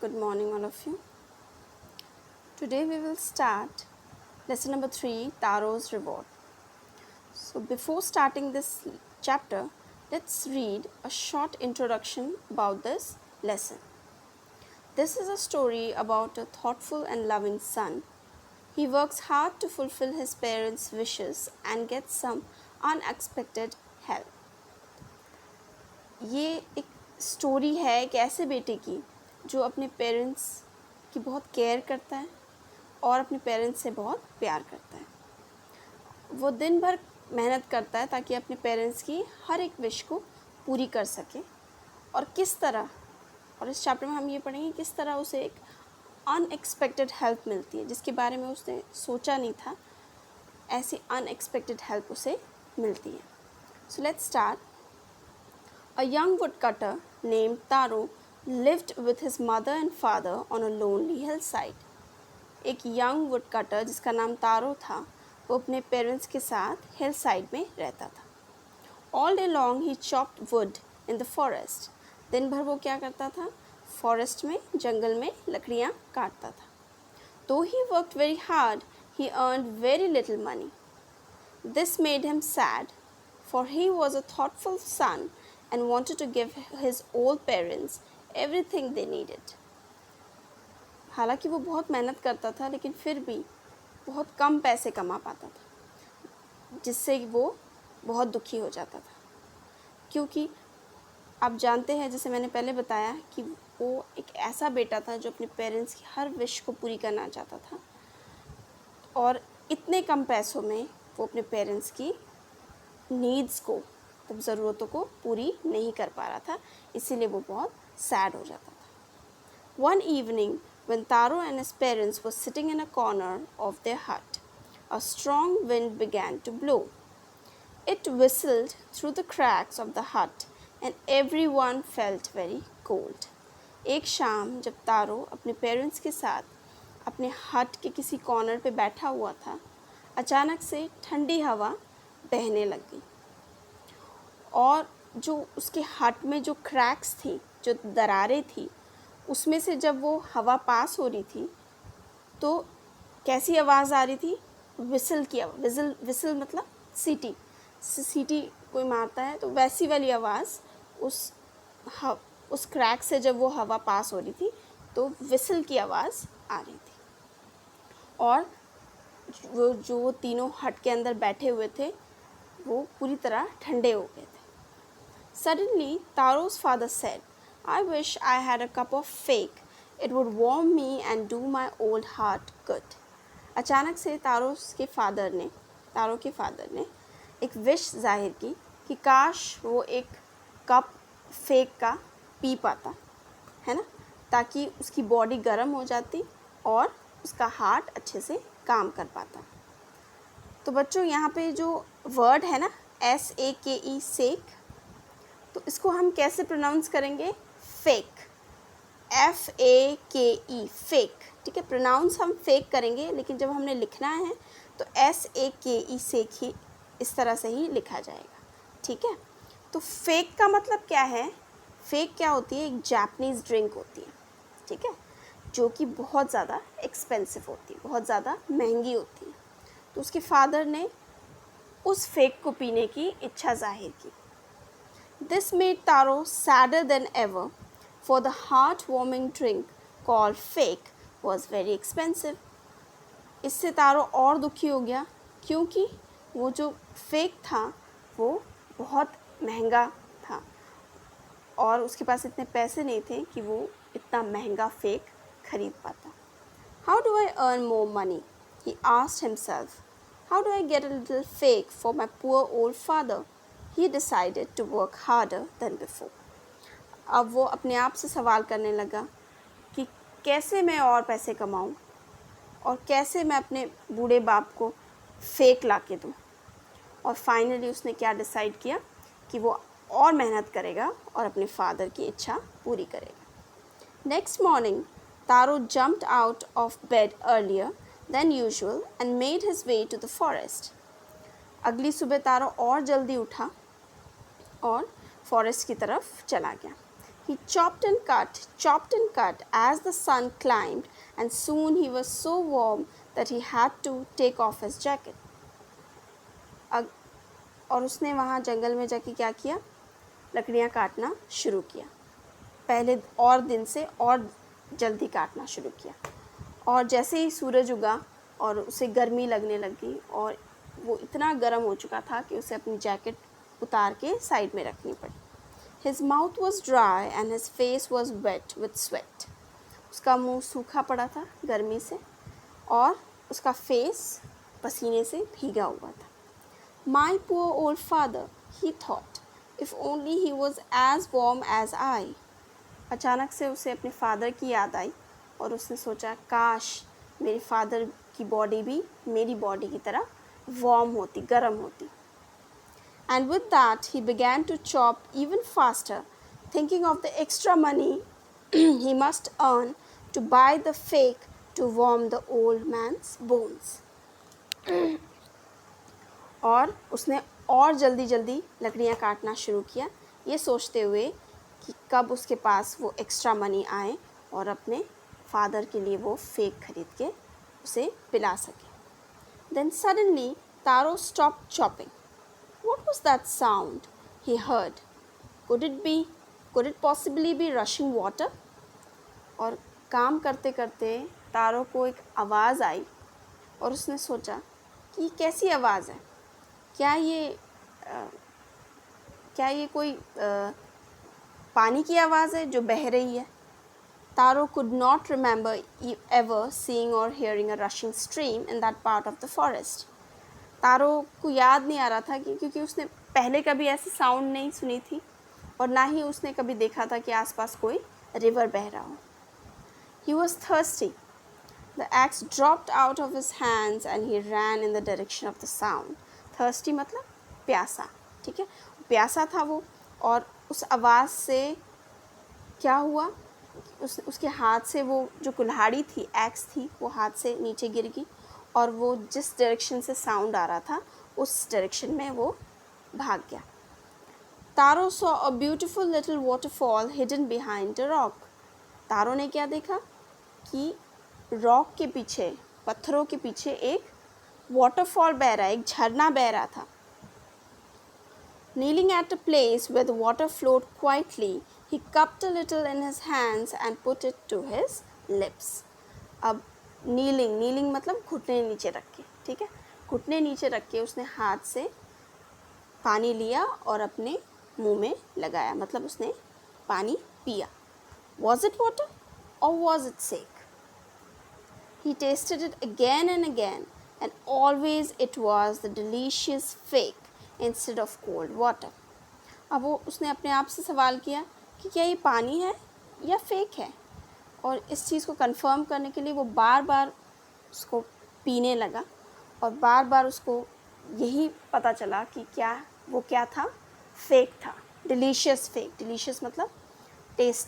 good morning, all of you. Today we will start lesson number 3, Taro's Reward. So, before starting this chapter, let's read a short introduction about this lesson. This is a story about a thoughtful and loving son. He works hard to fulfill his parents' wishes and gets some unexpected help. ये एक story है एक ऐसे बेटे की जो अपने parents की बहुत केयर करता है और अपने पेरेंट्स से बहुत प्यार करता है। वो दिन भर मेहनत करता है ताकि अपने पेरेंट्स की हर एक विश को पूरी कर सके और किस तरह, और इस चैप्टर में हम ये पढ़ेंगे किस तरह उसे एक अनएक्सपेक्टेड हेल्प मिलती है जिसके बारे में उसने सोचा नहीं था। ऐसी अनएक्सपेक्टेड हेल्प उसे मिलती है। So let's start. A young woodcutter named Taro lived with his mother and father on a lonely hillside. एक यंग वुडकटर जिसका नाम तारो था वो अपने पेरेंट्स के साथ हिल साइड में रहता था। All day long he chopped wood in the forest. दिन भर वो क्या करता था? फॉरेस्ट में, जंगल में लकड़ियाँ काटता था। Though he worked very hard, he earned very little money. This made him sad, for he was a thoughtful son and wanted to give his old parents everything they needed. हालांकि वो बहुत मेहनत करता था लेकिन फिर भी बहुत कम पैसे कमा पाता था जिससे वो बहुत दुखी हो जाता था, क्योंकि आप जानते हैं जैसे मैंने पहले बताया कि वो एक ऐसा बेटा था जो अपने पेरेंट्स की हर विश को पूरी करना चाहता था और इतने कम पैसों में वो अपने पेरेंट्स की नीड्स को, तब ज़रूरतों को पूरी नहीं कर पा रहा था, इसीलिए वो बहुत सैड हो जाता था। One evening, when Taro and his parents were sitting in a corner of their hut, a strong wind began to blow. It whistled through the cracks of the hut and everyone felt very cold. एक शाम जब तारो अपने parents के साथ अपने हट के किसी कॉर्नर पे बैठा हुआ था, अचानक से ठंडी हवा बहने लग गई और जो उसके हट में जो क्रैक्स थी, जो दरारें थी, उसमें से जब वो हवा पास हो रही थी तो कैसी आवाज़ आ रही थी? विसल की आवाज़। विसल मतलब सीटी। सीटी कोई मारता है तो वैसी वाली आवाज़ उस क्रैक से जब वो हवा पास हो रही थी तो विसल की आवाज़ आ रही थी और वो तीनों हट के अंदर बैठे हुए थे वो पूरी तरह ठंडे हो गए थे। Suddenly, Taro's father said, I wish I had a cup of fake. It would warm me and do my old heart good. अचानक से तारो के फादर ने एक विश जाहिर की कि काश वो एक कप फेक का पी पाता, है ना, ताकि उसकी बॉडी गर्म हो जाती और उसका हार्ट अच्छे से काम कर पाता। तो बच्चों यहाँ पे जो वर्ड है ना SAKE, सेक, तो इसको हम कैसे प्रोनाउंस करेंगे? Fake, FAKE, fake. ठीक है, प्रोनाउंस हम फेक करेंगे लेकिन जब हमने लिखना है तो SAKE, सेक ही इस तरह से ही लिखा जाएगा। ठीक है, तो फेक का मतलब क्या है? फेक क्या होती है? एक जापानीज़ ड्रिंक होती है, ठीक है, जो कि बहुत ज़्यादा एक्सपेंसिव होती है, बहुत ज़्यादा महंगी होती है। तो उसके फादर ने उस फेक को पीने की इच्छा जाहिर की। This made Taro sadder than ever, for the heart-warming drink called fake was very expensive. इससे तारो और दुखी हो गया क्योंकि वो जो फेक था वो बहुत महंगा था और उसके पास इतने पैसे नहीं थे कि वो इतना महंगा फेक खरीद पाता। How do I earn more money? He asked himself. How do I get a little fake for my poor old father? He decided to work harder than before. अब वो अपने आप से सवाल करने लगा कि कैसे मैं और पैसे कमाऊं और कैसे मैं अपने बूढ़े बाप को फेक ला के दूँ। और फाइनली उसने क्या डिसाइड किया कि वो और मेहनत करेगा और अपने फादर की इच्छा पूरी करेगा। Next morning taro jumped out of bed earlier than usual and made his way to the forest. अगली सुबह तारो और जल्दी उठा और फॉरेस्ट की तरफ चला गया। He chopped and cut as the sun climbed, and soon he was so warm that he had to take off his jacket. और उसने वहाँ जंगल में जाके क्या किया, लकड़ियाँ काटना शुरू किया, पहले और दिन से और जल्दी काटना शुरू किया। और जैसे ही सूरज उगा और उसे गर्मी लगने लगी और वो इतना गर्म हो चुका था कि उसे अपनी जैकेट उतार के साइड में रखनी पड़ी। His mouth was dry and his face was wet with sweat. उसका मुंह सूखा पड़ा था गर्मी से और उसका फेस पसीने से भीगा हुआ था। My poor old father, he thought, if only he was as warm as I. अचानक से उसे अपने फादर की याद आई और उसने सोचा काश मेरे फादर की बॉडी भी मेरी बॉडी की तरह वार्म होती, गर्म होती। And with that he began to chop even faster, thinking of the extra money he must earn to buy the fake to warm the old man's bones. और उसने और जल्दी जल्दी लकड़ियाँ काटना शुरू किया, ये सोचते हुए कि कब उसके पास वो एक्स्ट्रा मनी आए और अपने फादर के लिए वो फेक खरीद के उसे पिला सके। Then suddenly Taro stopped chopping. What was that sound he heard? Could it possibly be rushing water? और काम करते करते तारो को एक आवाज़ आई और उसने सोचा कि ये कैसी आवाज़ है, क्या ये कोई पानी की आवाज़ है जो बह रही है। Taro could not remember ever seeing or hearing a rushing stream in that part of the forest. तारो को याद नहीं आ रहा था कि क्योंकि उसने पहले कभी ऐसी साउंड नहीं सुनी थी और ना ही उसने कभी देखा था कि आसपास कोई रिवर बह रहा हो। He was thirsty. The axe dropped out of his hands and he ran in the direction of the sound. Thirsty मतलब प्यासा, ठीक है, प्यासा था वो। और उस आवाज़ से क्या हुआ, उसके हाथ से वो जो कुल्हाड़ी थी, एक्स थी, वो हाथ से नीचे गिर गई और वो जिस डायरेक्शन से साउंड आ रहा था उस डायरेक्शन में वो भाग गया। Taro saw a beautiful little waterfall hidden behind a rock. Taro ने क्या देखा कि रॉक के पीछे, पत्थरों के पीछे एक वाटरफॉल बह रहा है, एक झरना बह रहा था। Kneeling at a place where the water flowed quietly, he cupped a little in his hands and put it to his lips. अब नीलिंग मतलब घुटने नीचे रख के, ठीक है, घुटने नीचे रख के उसने हाथ से पानी लिया और अपने मुंह में लगाया, मतलब उसने पानी पिया। Was it water or was it sake? He tasted it again and again, and always it was the delicious fake instead of cold water. अब वो उसने अपने आप से सवाल किया कि क्या ये पानी है या फेक है, और इस चीज़ को कंफर्म करने के लिए वो बार बार उसको पीने लगा और बार बार उसको यही पता चला कि क्या था, फेक था, डिलीशियस फेक। डिलीशियस मतलब टेस्टी।